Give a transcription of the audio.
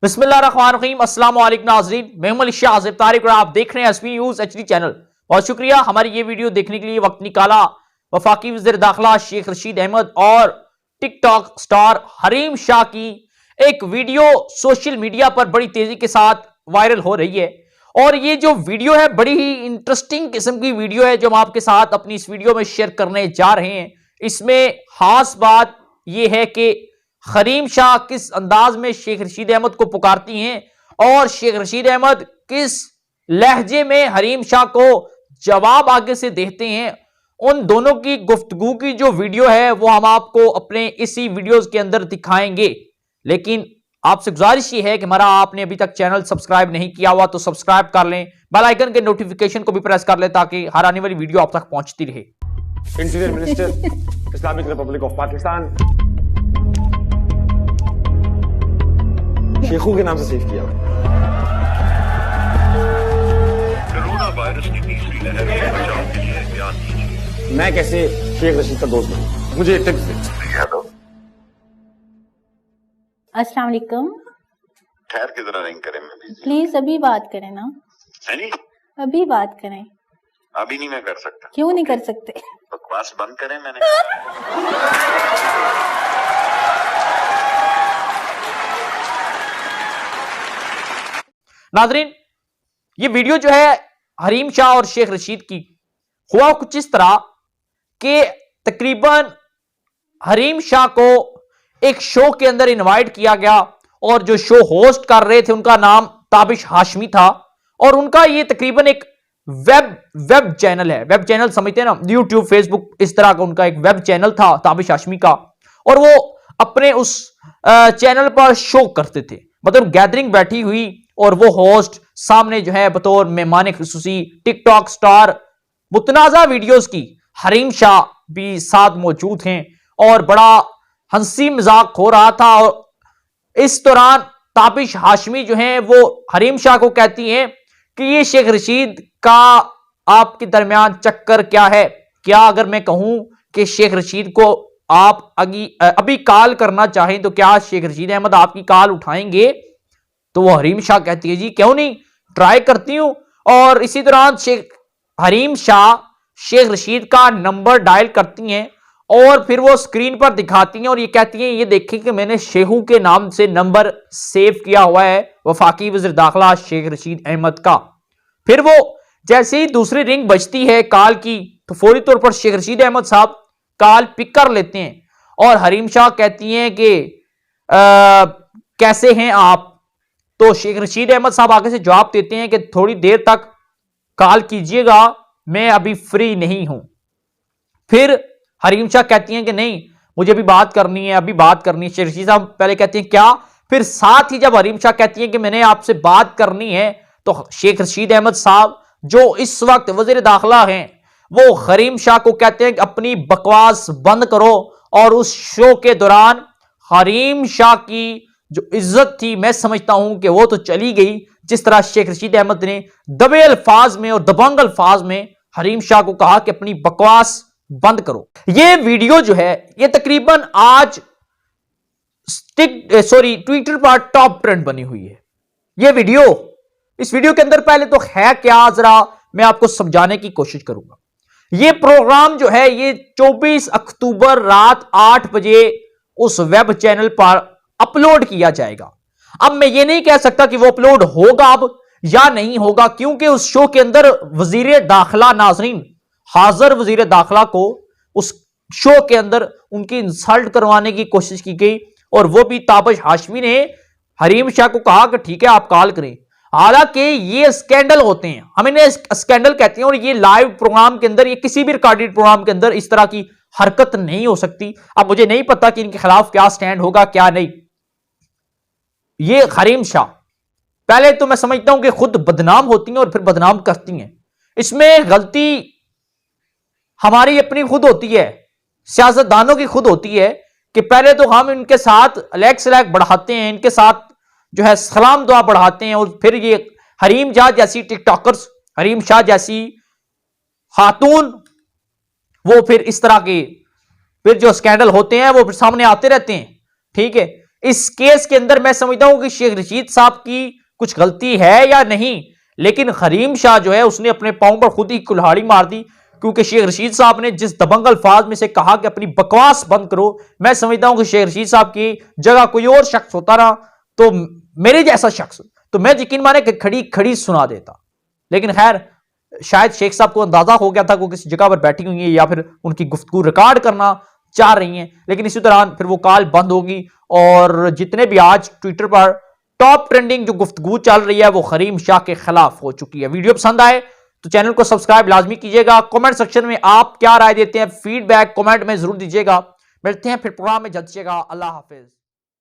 बिस्मिल्लाहिर्रहमानिर्रहीम। अस्सलाम वालेकुम नाज़रीन, मैं हूं शाह आज़िब तारिक और आप देख रहे हैं एसबी न्यूज़ एचडी चैनल। बहुत शुक्रिया हमारी ये वीडियो देखने के लिए वक्त निकाला। वफाकी वज़ीर दाखिला शेख रशीद अहमद और टिकटॉक स्टार हरीम शाह की एक वीडियो सोशल मीडिया पर बड़ी तेजी के साथ वायरल हो रही है और ये जो वीडियो है बड़ी ही इंटरेस्टिंग किस्म की वीडियो है जो हम आपके साथ अपनी इस वीडियो में शेयर करने जा रहे हैं। इसमें खास बात यह है कि हरीम शाह किस अंदाज में शेख रशीद अहमद को पुकारती हैं और शेख रशीद अहमद किस लहजे में हरीम शाह को जवाब आगे से देते हैं। उन दोनों की गुफ्तगू की जो वीडियो है वो हम आपको अपने इसी वीडियोस के अंदर दिखाएंगे। लेकिन आपसे गुजारिश ये है कि हमारा आपने अभी तक चैनल सब्सक्राइब नहीं किया हुआ तो सब्सक्राइब कर लें, बेल आइकन के नोटिफिकेशन को भी प्रेस कर लें ताकि हर आने वाली वीडियो आप तक पहुंचती रहे। Interior minister Islamic republic of Pakistan Shekhu के नाम से सेव किया कोरोना वायरस की तीसरी लहर से बचाव के लिए एहतियात कीजिए। मैं कैसे शेख रशीद का दोस्त बनूं, मुझे एक टिप्स दे। यादव अस्सलाम वालेकुम। ठहर के जरा रिंग करें मैं प्लीज अभी बात करें ना, है नहीं अभी बात करें। अभी नहीं मैं कर सकता। क्यों नहीं कर सकते? बकवास बंद करें मैंने। नाजरीन, ये वीडियो जो है हरीम शाह और शेख रशीद की हुआ कुछ इस तरह कि तकरीबन हरीम शाह को एक शो के अंदर इनवाइट किया गया और जो शो होस्ट कर रहे थे उनका नाम ताबिश हाशमी था और उनका ये तकरीबन एक वेब चैनल है। वेब चैनल समझते हैं ना, यूट्यूब, फेसबुक, इस तरह का उनका एक वेब चैनल था ताबिश हाशमी का और वो अपने उस चैनल पर शो करते थे। मतलब गैदरिंग बैठी हुई और वो होस्ट सामने जो है बतौर मेहमान खुसूसी टिकटॉक स्टार मुतनाज़ा वीडियोस की हरीम शाह भी साथ मौजूद हैं और बड़ा हंसी मजाक हो रहा था। और इस दौरान ताबिश हाशमी जो है वो हरीम शाह को कहती हैं कि ये शेख रशीद का आपके दरमियान चक्कर क्या है, क्या अगर मैं कहूं कि शेख रशीद को आप अभी कॉल करना चाहें तो क्या शेख रशीद अहमद आपकी कॉल उठाएंगे? तो वो हरीम शाह कहती है जी क्यों नहीं, ट्राई करती हूं। और इसी दौरान हरीम शाह शेख रशीद का नंबर डायल करती हैं और फिर वो स्क्रीन पर दिखाती हैं और ये कहती हैं ये देखें कि मैंने शेखू के नाम से नंबर सेव किया हुआ है वफाकी वज़ीर दाखिला शेख रशीद अहमद का। फिर वो जैसे ही दूसरी रिंग बजती है कॉल की तो फौरी तौर पर शेख रशीद अहमद साहब कॉल पिक कर लेते हैं और हरीम शाह कहती हैं कि कैसे हैं आप? तो शेख रशीद अहमद साहब आगे से जवाब देते हैं कि थोड़ी देर तक कॉल कीजिएगा, मैं अभी फ्री नहीं हूं। फिर हरीम शाह कहती हैं कि नहीं मुझे अभी बात करनी है, अभी बात करनी है। शेख रशीद साहब पहले कहते हैं क्या, फिर साथ ही जब हरीम शाह कहती हैं कि मैंने आपसे बात करनी है तो शेख रशीद अहमद साहब जो इस वक्त वजीर दाखिला हैं वो हरीम शाह को कहते हैं कि अपनी बकवास बंद करो। और उस शो के दौरान हरीम शाह की जो इज्जत थी मैं समझता हूं कि वो तो चली गई। जिस तरह शेख रशीद अहमद ने दबे अल्फाज में और दबंग अल्फाज में हरीम शाह को कहा कि अपनी बकवास बंद करो। ये वीडियो जो है ये तकरीबन आज ट्विटर पर टॉप ट्रेंड बनी हुई है। ये वीडियो, इस वीडियो के अंदर पहले तो है क्या जरा मैं आपको समझाने की कोशिश करूंगा। ये प्रोग्राम जो है ये 24 अक्टूबर रात 8 बजे उस वेब चैनल पर अपलोड किया जाएगा। अब मैं ये नहीं कह सकता कि वो अपलोड होगा अब या नहीं होगा क्योंकि उस शो के अंदर वजीर दाखिला, नाजरीन, हाजिर वजीर दाखिला को उस शो के अंदर उनकी इंसल्ट करवाने की कोशिश की गई और वो भी ताबिश हाशमी ने हरीम शाह को कहा कि ठीक है आप कॉल करें। हालांकि ये स्कैंडल होते हैं, हम इन्हें स्कैंडल कहते हैं और ये लाइव प्रोग्राम के अंदर, ये किसी भी रिकॉर्डेड प्रोग्राम के अंदर इस तरह की हरकत नहीं हो सकती। अब मुझे नहीं पता कि इनके खिलाफ क्या स्टैंड होगा क्या नहीं। ये हरीम शाह पहले तो मैं समझता हूं कि खुद बदनाम होती हैं और फिर बदनाम करती हैं। इसमें गलती हमारी अपनी खुद होती है, सियासतदानों की खुद होती है कि पहले तो हम इनके साथ अलैक सलैक बढ़ाते हैं, इनके साथ जो है सलाम दुआ बढ़ाते हैं और फिर ये हरीम शाह जैसी टिकटॉकर्स, हरीम शाह जैसी खातून वो फिर इस तरह के फिर जो स्कैंडल होते हैं वो फिर सामने आते रहते हैं। ठीक है, इस केस के अंदर मैं समझता हूं कि शेख रशीद साहब की कुछ गलती है या नहीं, लेकिन हरीम शाह जो है उसने अपने पांव पर खुद ही कुल्हाड़ी मार दी, क्योंकि शेख रशीद साहब ने जिस दबंग अल्फाज में से कहा कि अपनी बकवास बंद करो, मैं समझता हूं कि शेख रशीद साहब की जगह कोई और शख्स होता ना, तो मेरे जैसा शख्स, तो मैं यकीन माने कि खड़ी खड़ी सुना देता। लेकिन खैर, शायद शेख साहब को अंदाजा हो गया था कि किसी जगह पर बैठी हुई है या फिर उनकी गुफ्तगू रिकॉर्ड करना चाह रही हैं, लेकिन इसी दौरान फिर वो कॉल बंद होगी। और जितने भी आज ट्विटर पर टॉप ट्रेंडिंग जो गुफ्तगू चल रही है वो हरीम शाह के खिलाफ हो चुकी है। वीडियो पसंद आए तो चैनल को सब्सक्राइब लाजमी कीजिएगा। कमेंट सेक्शन में आप क्या राय देते हैं, फीडबैक कमेंट में जरूर दीजिएगा। मिलते हैं फिर प्रोग्राम में, जल्द अल्लाह हाफिज।